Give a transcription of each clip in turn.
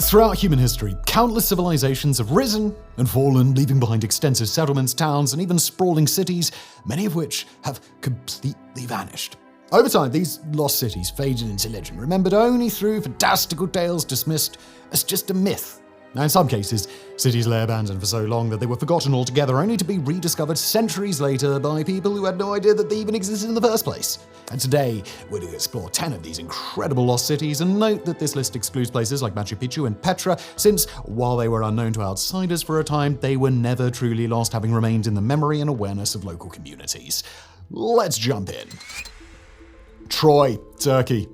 Throughout human history, countless civilizations have risen and fallen, leaving behind extensive settlements, towns, and even sprawling cities, many of which have completely vanished. Over time, these lost cities faded into legend, remembered only through fantastical tales dismissed as just a myth. Now, in some cases, cities lay abandoned for so long that they were forgotten altogether, only to be rediscovered centuries later by people who had no idea that they even existed in the first place. And today, we're going to explore 10 of these incredible lost cities, and note that this list excludes places like Machu Picchu and Petra, since while they were unknown to outsiders for a time, they were never truly lost, having remained in the memory and awareness of local communities. Let's jump in. Troy, Turkey.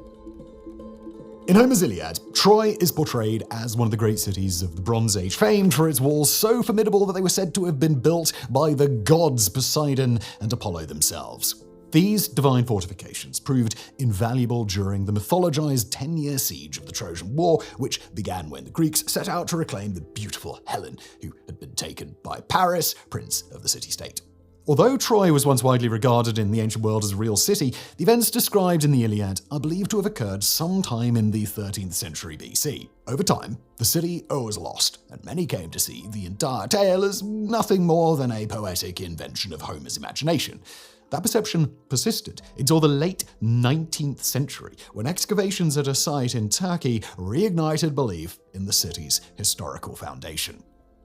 In Homer's Iliad, Troy is portrayed as one of the great cities of the Bronze Age, famed for its walls so formidable that they were said to have been built by the gods Poseidon and Apollo themselves. These divine fortifications proved invaluable during the mythologized 10-year siege of the Trojan War, which began when the Greeks set out to reclaim the beautiful Helen, who had been taken by Paris, prince of the city-state. Although Troy was once widely regarded in the ancient world as a real city, the events described in the Iliad are believed to have occurred sometime in the 13th century BC. Over time, the city was lost, and many came to see the entire tale as nothing more than a poetic invention of Homer's imagination. That perception persisted until the late 19th century, when excavations at a site in Turkey reignited belief in the city's historical foundation.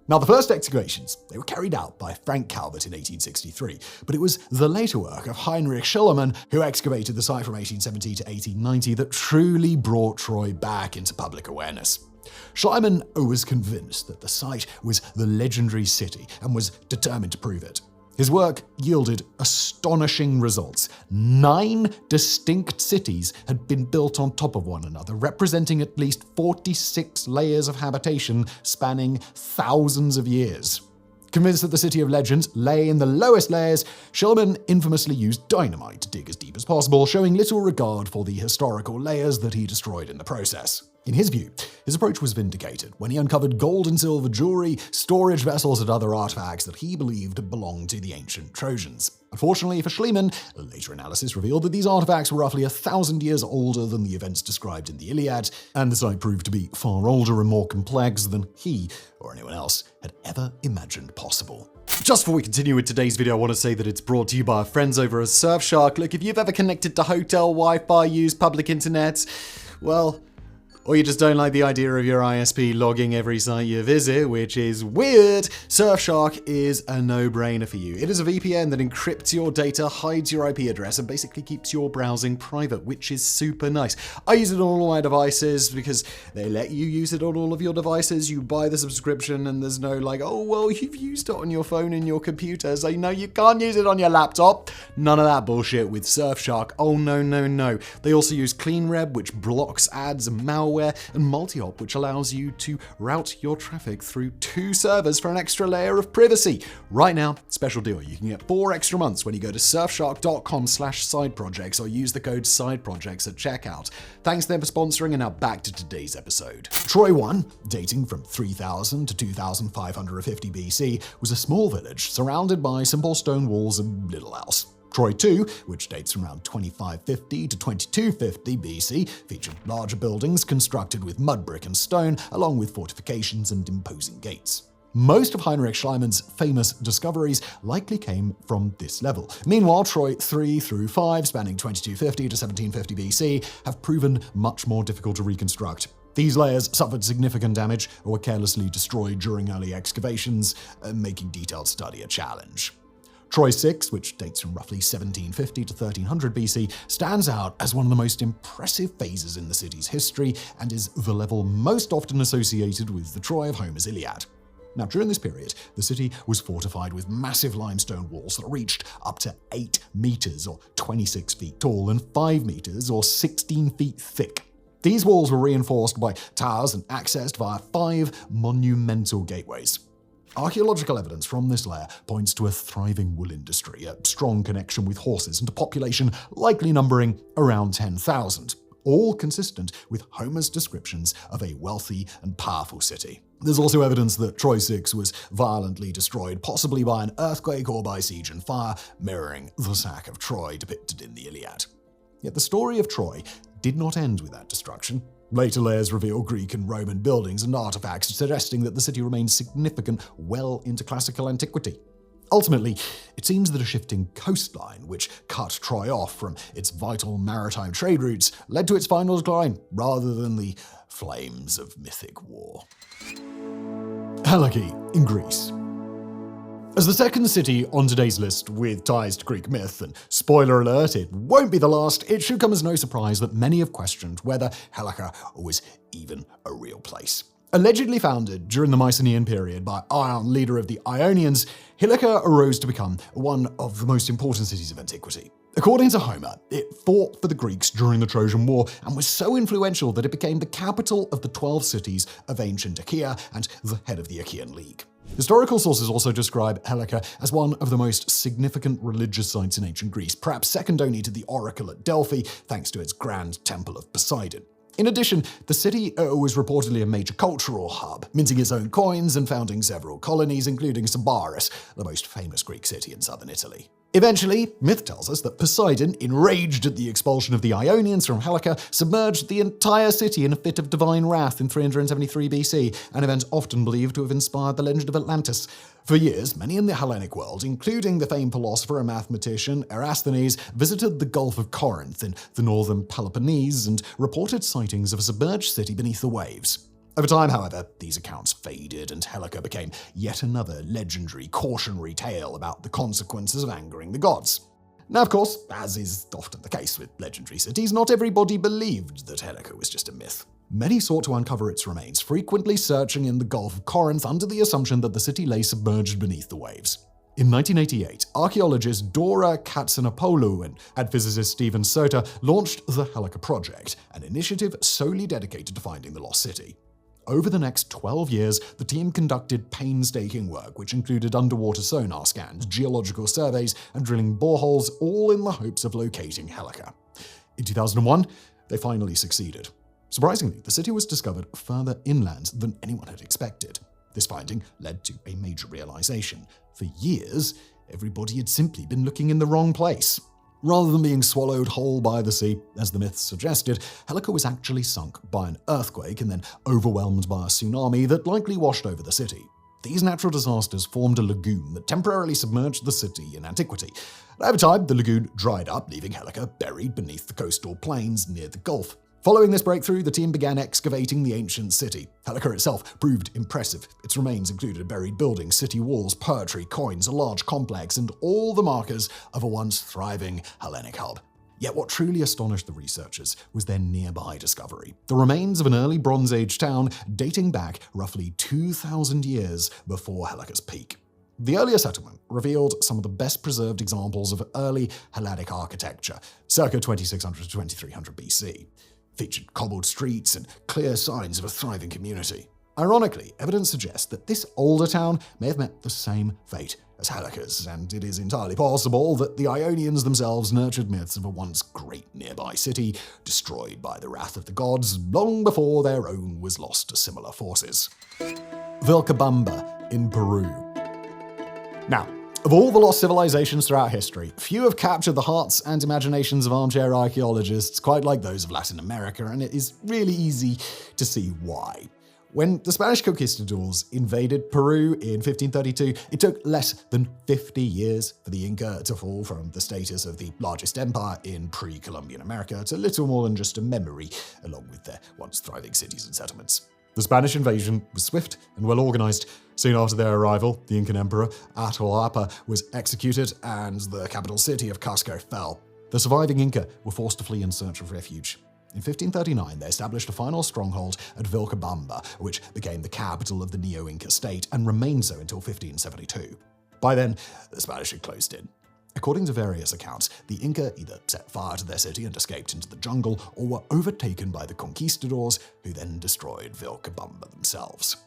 Now, the first excavations, they were carried out by Frank Calvert in 1863, but it was the later work of Heinrich Schliemann, who excavated the site from 1870 to 1890, that truly brought Troy back into public awareness. Schliemann was convinced that the site was the legendary city and was determined to prove it. His work yielded astonishing results. 9 distinct cities had been built on top of one another, representing at least 46 layers of habitation spanning thousands of years. Convinced that the city of legends lay in the lowest layers, Schliemann infamously used dynamite to dig as deep as possible, showing little regard for the historical layers that he destroyed in the process. In his view, his approach was vindicated when he uncovered gold and silver jewelry, storage vessels, and other artifacts that he believed belonged to the ancient Trojans. Unfortunately for Schliemann, later analysis revealed that these artifacts were roughly 1,000 years older than the events described in the Iliad, and the site proved to be far older and more complex than he or anyone else had ever imagined possible. Just before we continue with today's video, I want to say that it's brought to you by our friends over at Surfshark. Look, if you've ever connected to hotel Wi-Fi, used public internet, well, or you just don't like the idea of your ISP logging every site you visit, which is weird, Surfshark is a no-brainer for you. It is a VPN that encrypts your data, hides your IP address, and basically keeps your browsing private, which is super nice. I use it on all my devices because they let you use it on all of your devices. You buy the subscription and there's no like, oh, well, you've used it on your phone and your computer, so no, you can't use it on your laptop. None of that bullshit with Surfshark. Oh, no, no, no. They also use CleanReb, which blocks ads and malware, and multi-hop, which allows you to route your traffic through 2 servers for an extra layer of privacy. Right now, special deal, you can get 4 extra months when you go to surfshark.com/sideprojects or use the code sideprojects at checkout. Thanks to them for sponsoring, and now back to today's episode. Troy 1, dating from 3000 to 2550 BC, was a small village surrounded by simple stone walls and little else. Troy 2, which dates from around 2550 to 2250 BC, featured larger buildings constructed with mud, brick, and stone, along with fortifications and imposing gates. Most of Heinrich Schliemann's famous discoveries likely came from this level. Meanwhile, Troy 3 through 5, spanning 2250 to 1750 BC, have proven much more difficult to reconstruct. These layers suffered significant damage or were carelessly destroyed during early excavations, making detailed study a challenge. Troy 6, which dates from roughly 1750 to 1300 BC, stands out as one of the most impressive phases in the city's history and is the level most often associated with the Troy of Homer's Iliad. Now, during this period, the city was fortified with massive limestone walls that reached up to 8 meters or 26 feet tall and 5 meters or 16 feet thick. These walls were reinforced by towers and accessed via 5 monumental gateways. Archaeological evidence from this layer points to a thriving wool industry, a strong connection with horses, and a population likely numbering around 10,000, all consistent with Homer's descriptions of a wealthy and powerful city. There's also evidence that Troy 6 was violently destroyed, possibly by an earthquake or by siege and fire, mirroring the sack of Troy depicted in the Iliad. Yet the story of Troy did not end with that destruction. Later layers reveal Greek and Roman buildings and artifacts, suggesting that the city remained significant well into classical antiquity. Ultimately, it seems that a shifting coastline, which cut Troy off from its vital maritime trade routes, led to its final decline, rather than the flames of mythic war. Helica in Greece. As the second city on today's list with ties to Greek myth, and spoiler alert, it won't be the last, it should come as no surprise that many have questioned whether Helica was even a real place. Allegedly founded during the Mycenaean period by Ion, leader of the Ionians, Helica arose to become one of the most important cities of antiquity. According to Homer, it fought for the Greeks during the Trojan War and was so influential that it became the capital of the 12 cities of ancient Achaea and the head of the Achaean League. Historical sources also describe Helica as one of the most significant religious sites in ancient Greece, perhaps second only to the Oracle at Delphi, thanks to its grand temple of Poseidon. In addition, the city was reportedly a major cultural hub, minting its own coins and founding several colonies, including Sybaris, the most famous Greek city in southern Italy. Eventually, myth tells us that Poseidon, enraged at the expulsion of the Ionians from Helica, submerged the entire city in a fit of divine wrath in 373 BC, an event often believed to have inspired the legend of Atlantis. For years, many in the Hellenic world, including the famed philosopher and mathematician Eratosthenes, visited the Gulf of Corinth in the northern Peloponnese and reported sightings of a submerged city beneath the waves. Over time, however, these accounts faded and Helica became yet another legendary cautionary tale about the consequences of angering the gods. Now, of course, as is often the case with legendary cities, not everybody believed that Helica was just a myth. Many sought to uncover its remains, frequently searching in the Gulf of Corinth under the assumption that the city lay submerged beneath the waves. In 1988, archaeologist Dora Katsanapoulou and physicist Stephen Sota launched the Helica Project, an initiative solely dedicated to finding the lost city. Over the next 12 years, the team conducted painstaking work, which included underwater sonar scans, geological surveys, and drilling boreholes, all in the hopes of locating Helica. In 2001, they finally succeeded. Surprisingly, the city was discovered further inland than anyone had expected. This finding led to a major realization. For years, everybody had simply been looking in the wrong place. Rather than being swallowed whole by the sea, as the myths suggested, Helica was actually sunk by an earthquake and then overwhelmed by a tsunami that likely washed over the city. These natural disasters formed a lagoon that temporarily submerged the city in antiquity. Over time, the lagoon dried up, leaving Helica buried beneath the coastal plains near the Gulf. Following this breakthrough, the team began excavating the ancient city. Helica itself proved impressive. Its remains included buried buildings, city walls, poetry, coins, a large complex, and all the markers of a once thriving Hellenic hub. Yet what truly astonished the researchers was their nearby discovery: the remains of an early Bronze Age town dating back roughly 2,000 years before Helica's peak. The earlier settlement revealed some of the best preserved examples of early Hellenic architecture, circa 2600 to 2300 BC. Featured cobbled streets and clear signs of a thriving community. Ironically, evidence suggests that this older town may have met the same fate as Helica's, and it is entirely possible that the Ionians themselves nurtured myths of a once great nearby city, destroyed by the wrath of the gods long before their own was lost to similar forces. Vilcabamba in Peru. Now, of all the lost civilizations throughout history, few have captured the hearts and imaginations of armchair archaeologists quite like those of Latin America, and it is really easy to see why. When the Spanish conquistadors invaded Peru in 1532, it took less than 50 years for the Inca to fall from the status of the largest empire in pre-Columbian America to little more than just a memory, along with their once thriving cities and settlements. The Spanish invasion was swift and well organized. Soon after their arrival, the Incan emperor Atahualpa was executed and the capital city of Cusco fell. The surviving Inca were forced to flee in search of refuge. In 1539, they established a final stronghold at Vilcabamba, which became the capital of the Neo-Inca state and remained so until 1572. By then, the Spanish had closed in. According to various accounts, the Inca either set fire to their city and escaped into the jungle, or were overtaken by the conquistadors, who then destroyed Vilcabamba themselves.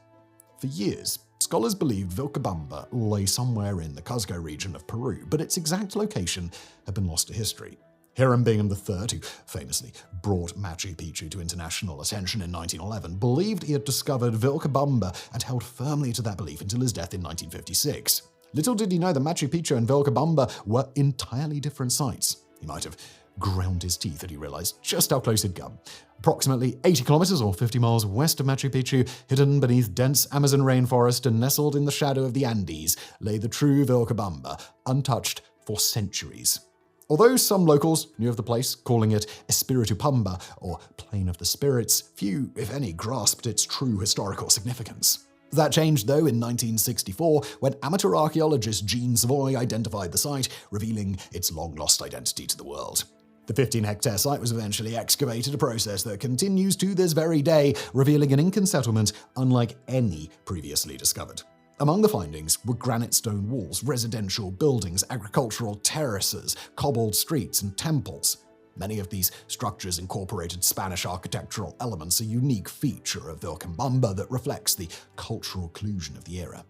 For years, scholars believed Vilcabamba lay somewhere in the Cusco region of Peru, but its exact location had been lost to history. Hiram Bingham III, who famously brought Machu Picchu to international attention in 1911, believed he had discovered Vilcabamba and held firmly to that belief until his death in 1956. Little did he know that Machu Picchu and Vilcabamba were entirely different sites. He might have ground his teeth as he realized just how close he'd come. Approximately 80 kilometers or 50 miles west of Machu Picchu, hidden beneath dense Amazon rainforest and nestled in the shadow of the Andes, lay the true Vilcabamba, untouched for centuries. Although some locals knew of the place, calling it Espiritu Pamba, or Plain of the Spirits, few, if any, grasped its true historical significance. That changed, though, in 1964, when amateur archaeologist Jean Savoy identified the site, revealing its long-lost identity to the world. The 15-hectare site was eventually excavated, a process that continues to this very day, revealing an Incan settlement unlike any previously discovered. Among the findings were granite stone walls, residential buildings, agricultural terraces, cobbled streets, and temples. Many of these structures incorporated Spanish architectural elements, a unique feature of Vilcabamba that reflects the cultural inclusion of the era.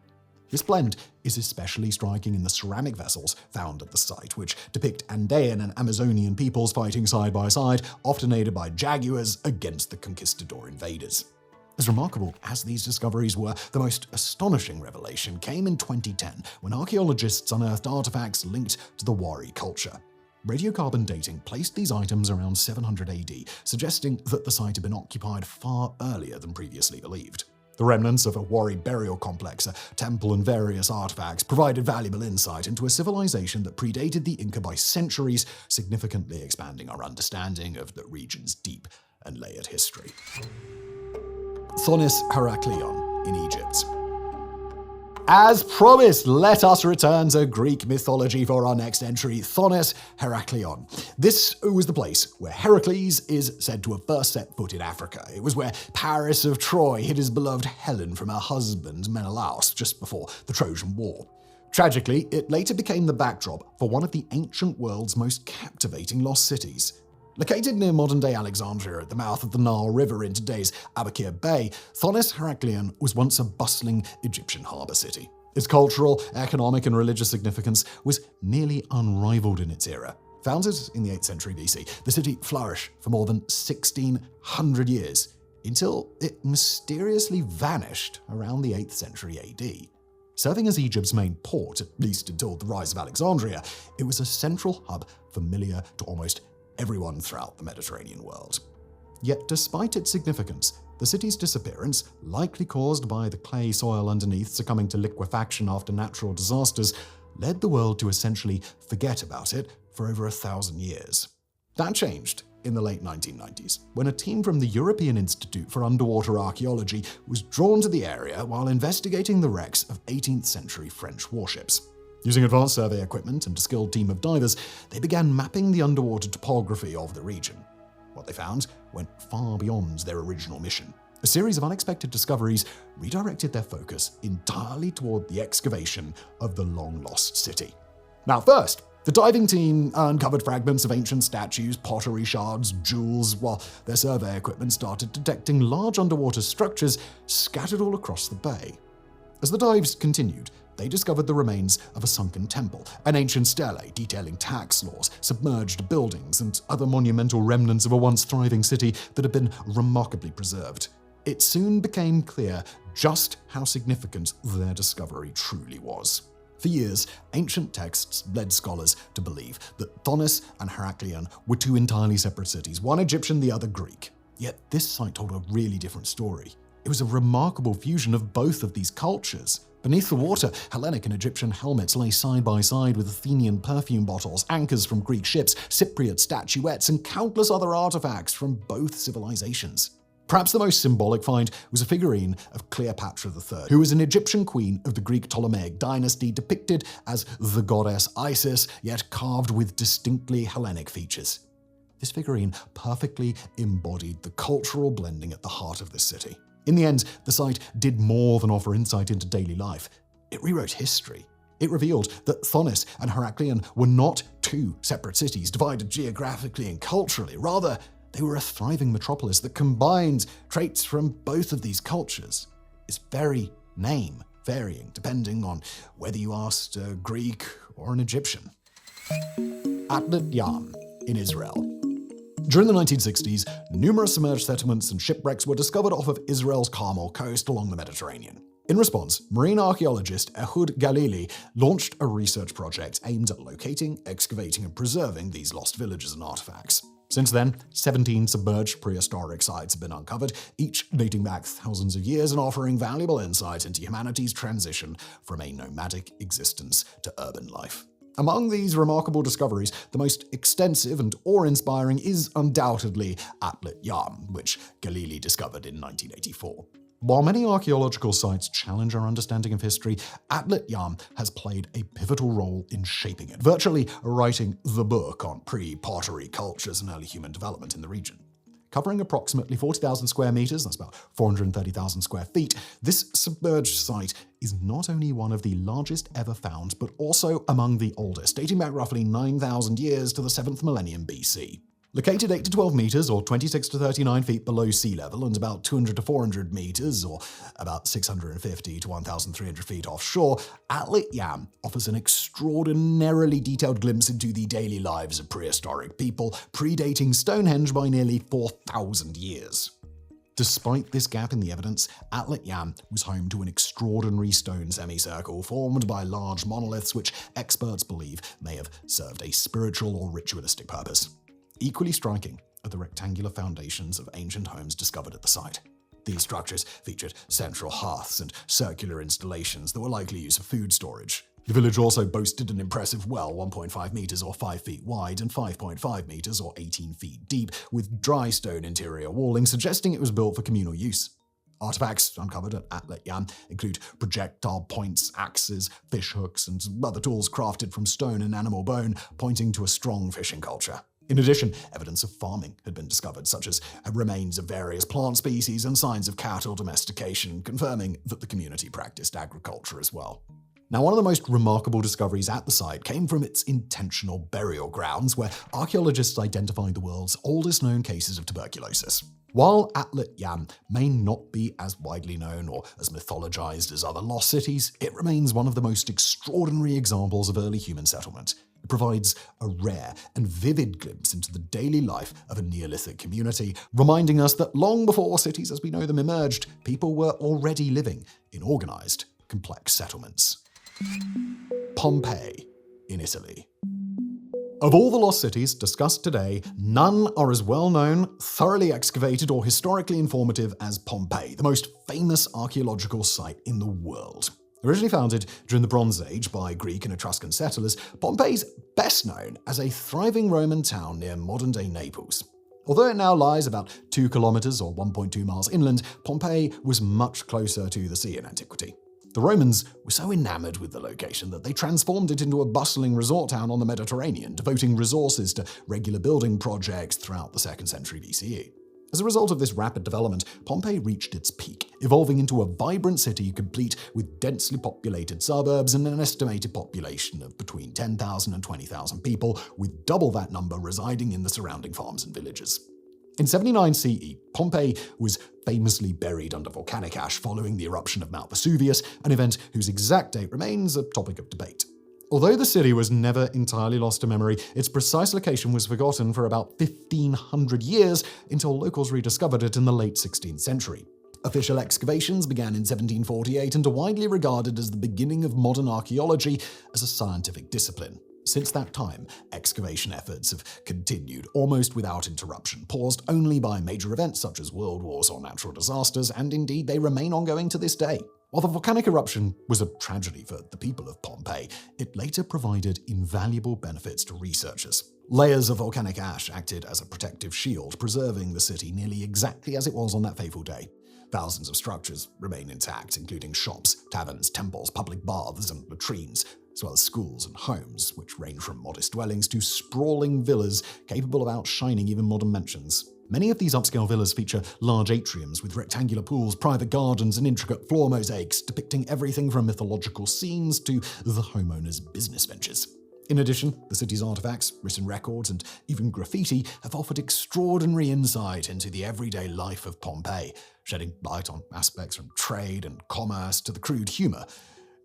This blend is especially striking in the ceramic vessels found at the site, which depict Andean and Amazonian peoples fighting side by side, often aided by jaguars against the conquistador invaders. As remarkable as these discoveries were, the most astonishing revelation came in 2010 when archaeologists unearthed artifacts linked to the Wari culture. Radiocarbon dating placed these items around 700 AD, suggesting that the site had been occupied far earlier than previously believed. The remnants of a Wari burial complex, a temple, and various artifacts provided valuable insight into a civilization that predated the Inca by centuries, significantly expanding our understanding of the region's deep and layered history. Thonis Heracleion in Egypt. As promised, let us return to Greek mythology for our next entry, Thonis Heracleion. This was the place where Heracles is said to have first set foot in Africa. It was where Paris of Troy hid his beloved Helen from her husband Menelaus just before the Trojan War. Tragically, it later became the backdrop for one of the ancient world's most captivating lost cities. Located near modern-day Alexandria at the mouth of the Nile River in today's Abukir Bay, Thonis Heracleion was once a bustling Egyptian harbor city. Its cultural, economic, and religious significance was nearly unrivaled in its era. Founded in the 8th century BC, the city flourished for more than 1,600 years, until it mysteriously vanished around the 8th century AD. Serving as Egypt's main port, at least until the rise of Alexandria, it was a central hub familiar to almost everyone throughout the Mediterranean world. Yet despite its significance, the city's disappearance, likely caused by the clay soil underneath succumbing to liquefaction after natural disasters, led the world to essentially forget about it for over 1,000 years. That changed in the late 1990s, when a team from the European Institute for Underwater Archaeology was drawn to the area while investigating the wrecks of 18th century French warships. Using advanced survey equipment and a skilled team of divers, they began mapping the underwater topography of the region. What they found went far beyond their original mission. A series of unexpected discoveries redirected their focus entirely toward the excavation of the long-lost city. Now first, the diving team uncovered fragments of ancient statues, pottery shards, jewels, while their survey equipment started detecting large underwater structures scattered all across the bay. As the dives continued, they discovered the remains of a sunken temple, an ancient stele detailing tax laws, submerged buildings, and other monumental remnants of a once thriving city that had been remarkably preserved. It soon became clear just how significant their discovery truly was. For years, ancient texts led scholars to believe that Thonis and Heracleion were two entirely separate cities, one Egyptian, the other Greek. Yet this site told a really different story. It was a remarkable fusion of both of these cultures. Beneath the water, Hellenic and Egyptian helmets lay side by side with Athenian perfume bottles, anchors from Greek ships, Cypriot statuettes, and countless other artifacts from both civilizations. Perhaps the most symbolic find was a figurine of Cleopatra III, who was an Egyptian queen of the Greek Ptolemaic dynasty, depicted as the goddess Isis, yet carved with distinctly Hellenic features. This figurine perfectly embodied the cultural blending at the heart of this city. In the end, the site did more than offer insight into daily life. It rewrote history. It revealed that Thonis and Heracleion were not two separate cities divided geographically and culturally. Rather, they were a thriving metropolis that combined traits from both of these cultures, its very name varying depending on whether you asked a Greek or an Egyptian. Atlet Yam in Israel. During the 1960s, numerous submerged settlements and shipwrecks were discovered off of Israel's Carmel coast along the Mediterranean. In response, marine archaeologist Ehud Galili launched a research project aimed at locating, excavating, and preserving these lost villages and artifacts. Since then, 17 submerged prehistoric sites have been uncovered, each dating back thousands of years and offering valuable insight into humanity's transition from a nomadic existence to urban life. Among these remarkable discoveries, the most extensive and awe-inspiring is undoubtedly Atlet Yam, which Galili discovered in 1984. While many archaeological sites challenge our understanding of history, Atlet Yam has played a pivotal role in shaping it, virtually writing the book on pre-pottery cultures and early human development in the region. Covering approximately 40,000 square meters, that's about 430,000 square feet, this submerged site is not only one of the largest ever found, but also among the oldest, dating back roughly 9,000 years to the 7th millennium BC. Located 8 to 12 meters, or 26 to 39 feet below sea level, and about 200 to 400 meters, or about 650 to 1,300 feet offshore, Atlet Yam offers an extraordinarily detailed glimpse into the daily lives of prehistoric people, predating Stonehenge by nearly 4,000 years. Despite this gap in the evidence, Atlet Yam was home to an extraordinary stone semicircle formed by large monoliths which experts believe may have served a spiritual or ritualistic purpose. Equally striking are the rectangular foundations of ancient homes discovered at the site. These structures featured central hearths and circular installations that were likely used for food storage. The village also boasted an impressive well 1.5 meters or 5 feet wide and 5.5 meters or 18 feet deep, with dry stone interior walling suggesting it was built for communal use. Artifacts uncovered at Atlet Yam include projectile points, axes, fish hooks, and other tools crafted from stone and animal bone, pointing to a strong fishing culture. In addition, evidence of farming had been discovered, such as remains of various plant species and signs of cattle domestication, confirming that the community practiced agriculture as well. Now, one of the most remarkable discoveries at the site came from its intentional burial grounds, where archaeologists identified the world's oldest known cases of tuberculosis. While Atlet Yam may not be as widely known or as mythologized as other lost cities, it remains one of the most extraordinary examples of early human settlement. It provides a rare and vivid glimpse into the daily life of a Neolithic community, reminding us that long before cities as we know them emerged, people were already living in organized, complex settlements. Pompei, in Italy. Of all the lost cities discussed today, none are as well known, thoroughly excavated, or historically informative as Pompei, the most famous archaeological site in the world. Originally founded during the Bronze Age by Greek and Etruscan settlers, Pompei's best known as a thriving Roman town near modern-day Naples. Although it now lies about 2 kilometers or 1.2 miles inland, Pompei was much closer to the sea in antiquity. The Romans were so enamored with the location that they transformed it into a bustling resort town on the Mediterranean, devoting resources to regular building projects throughout the 2nd century BCE. As a result of this rapid development, Pompei reached its peak, evolving into a vibrant city complete with densely populated suburbs and an estimated population of between 10,000 and 20,000 people, with double that number residing in the surrounding farms and villages. In 79 CE, Pompei was famously buried under volcanic ash following the eruption of Mount Vesuvius, an event whose exact date remains a topic of debate. Although the city was never entirely lost to memory, its precise location was forgotten for about 1,500 years until locals rediscovered it in the late 16th century. Official excavations began in 1748 and are widely regarded as the beginning of modern archaeology as a scientific discipline. Since that time, excavation efforts have continued almost without interruption, paused only by major events such as world wars or natural disasters, and indeed they remain ongoing to this day. While the volcanic eruption was a tragedy for the people of Pompei, it later provided invaluable benefits to researchers. Layers of volcanic ash acted as a protective shield, preserving the city nearly exactly as it was on that fateful day. Thousands of structures remain intact, including shops, taverns, temples, public baths, and latrines, as well as schools and homes, which range from modest dwellings to sprawling villas capable of outshining even modern mansions. Many of these upscale villas feature large atriums with rectangular pools, private gardens, and intricate floor mosaics depicting everything from mythological scenes to the homeowner's business ventures. In addition, the city's artifacts, written records, and even graffiti have offered extraordinary insight into the everyday life of Pompei, shedding light on aspects from trade and commerce to the crude humor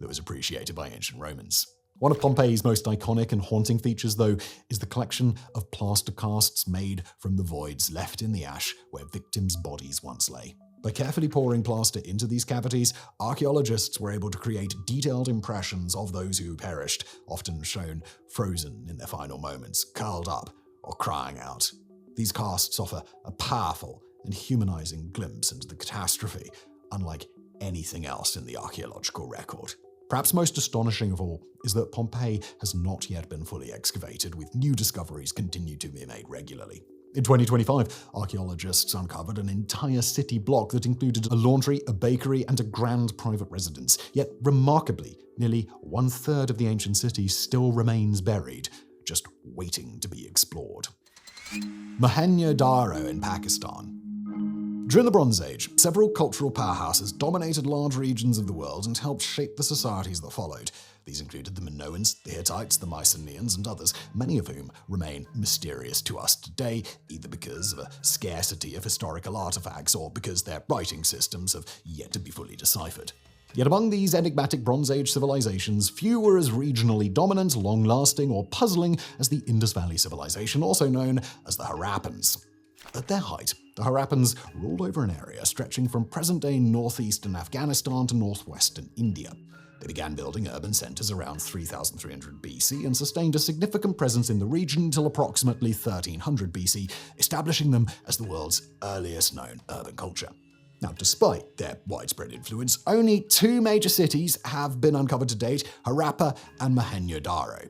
that was appreciated by ancient Romans. One of Pompeii's most iconic and haunting features, though, is the collection of plaster casts made from the voids left in the ash where victims' bodies once lay. By carefully pouring plaster into these cavities, archaeologists were able to create detailed impressions of those who perished, often shown frozen in their final moments, curled up or crying out. These casts offer a powerful and humanizing glimpse into the catastrophe, unlike anything else in the archaeological record. Perhaps most astonishing of all is that Pompeii has not yet been fully excavated, with new discoveries continue to be made regularly. In 2025, archaeologists uncovered an entire city block that included a laundry, a bakery, and a grand private residence. Yet, remarkably, nearly 1/3 of the ancient city still remains buried, just waiting to be explored. Mahenyodaro in Pakistan. During the Bronze Age, several cultural powerhouses dominated large regions of the world and helped shape the societies that followed. These included the Minoans, the Hittites, the Mycenaeans, and others, many of whom remain mysterious to us today, either because of a scarcity of historical artifacts or because their writing systems have yet to be fully deciphered. Yet among these enigmatic Bronze Age civilizations, few were as regionally dominant, long-lasting, or puzzling as the Indus Valley civilization, also known as the Harappans. At their height, the Harappans ruled over an area stretching from present-day northeastern Afghanistan to northwestern India. They began building urban centers around 3300 BC and sustained a significant presence in the region until approximately 1300 BC, establishing them as the world's earliest known urban culture. Now, despite their widespread influence, only two major cities have been uncovered to date, Harappa and Mahenyodaro.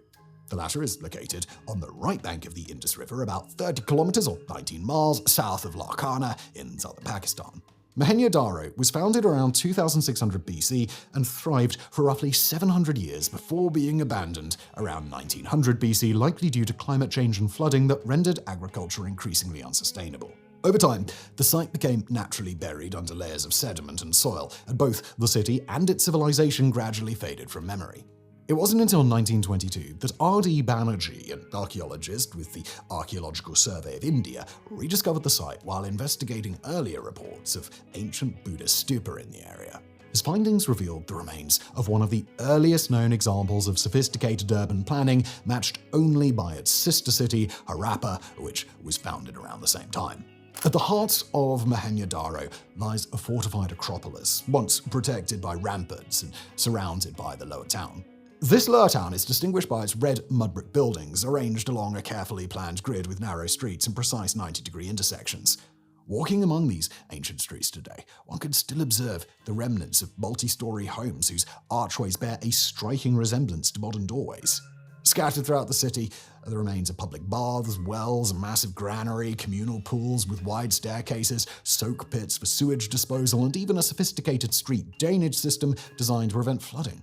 The latter is located on the right bank of the Indus River, about 30 kilometers or 19 miles south of Larkana in southern Pakistan. Mahenyodaro was founded around 2600 BC and thrived for roughly 700 years before being abandoned around 1900 BC, likely due to climate change and flooding that rendered agriculture increasingly unsustainable. Over time, the site became naturally buried under layers of sediment and soil, and both the city and its civilization gradually faded from memory. It wasn't until 1922 that R.D. Banerjee, an archaeologist with the Archaeological Survey of India, rediscovered the site while investigating earlier reports of ancient Buddhist stupa in the area. His findings revealed the remains of one of the earliest known examples of sophisticated urban planning, matched only by its sister city, Harappa, which was founded around the same time. At the heart of Mahenyodaro lies a fortified acropolis, once protected by ramparts and surrounded by the lower town. This lower town is distinguished by its red mud brick buildings, arranged along a carefully planned grid with narrow streets and precise 90-degree intersections. Walking among these ancient streets today, one can still observe the remnants of multi-story homes whose archways bear a striking resemblance to modern doorways. Scattered throughout the city are the remains of public baths, wells, a massive granary, communal pools with wide staircases, soak pits for sewage disposal, and even a sophisticated street drainage system designed to prevent flooding.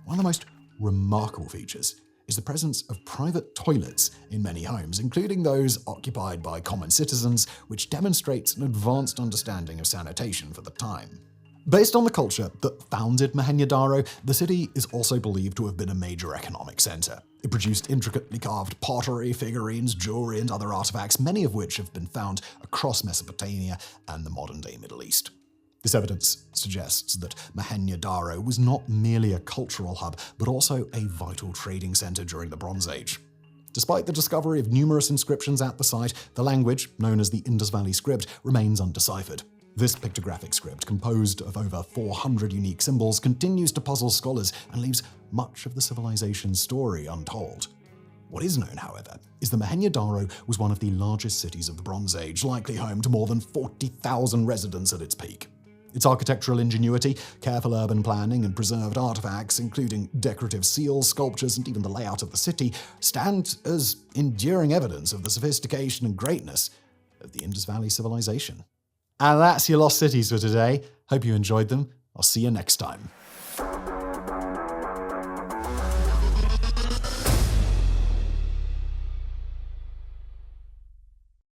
One of the most remarkable features is the presence of private toilets in many homes, including those occupied by common citizens, which demonstrates an advanced understanding of sanitation for the time. Based on the culture that founded Mahenyodaro, the city is also believed to have been a major economic center. It produced intricately carved pottery, figurines, jewelry, and other artifacts, many of which have been found across Mesopotamia and the modern-day Middle East. This evidence suggests that Mahenyodaro was not merely a cultural hub, but also a vital trading center during the Bronze Age. Despite the discovery of numerous inscriptions at the site, the language, known as the Indus Valley script, remains undeciphered. This pictographic script, composed of over 400 unique symbols, continues to puzzle scholars and leaves much of the civilization's story untold. What is known, however, is that Mahenyodaro was one of the largest cities of the Bronze Age, likely home to more than 40,000 residents at its peak. Its architectural ingenuity, careful urban planning, and preserved artifacts, including decorative seals, sculptures, and even the layout of the city, stand as enduring evidence of the sophistication and greatness of the Indus Valley civilization. And that's your Lost Cities for today. Hope you enjoyed them. I'll see you next time.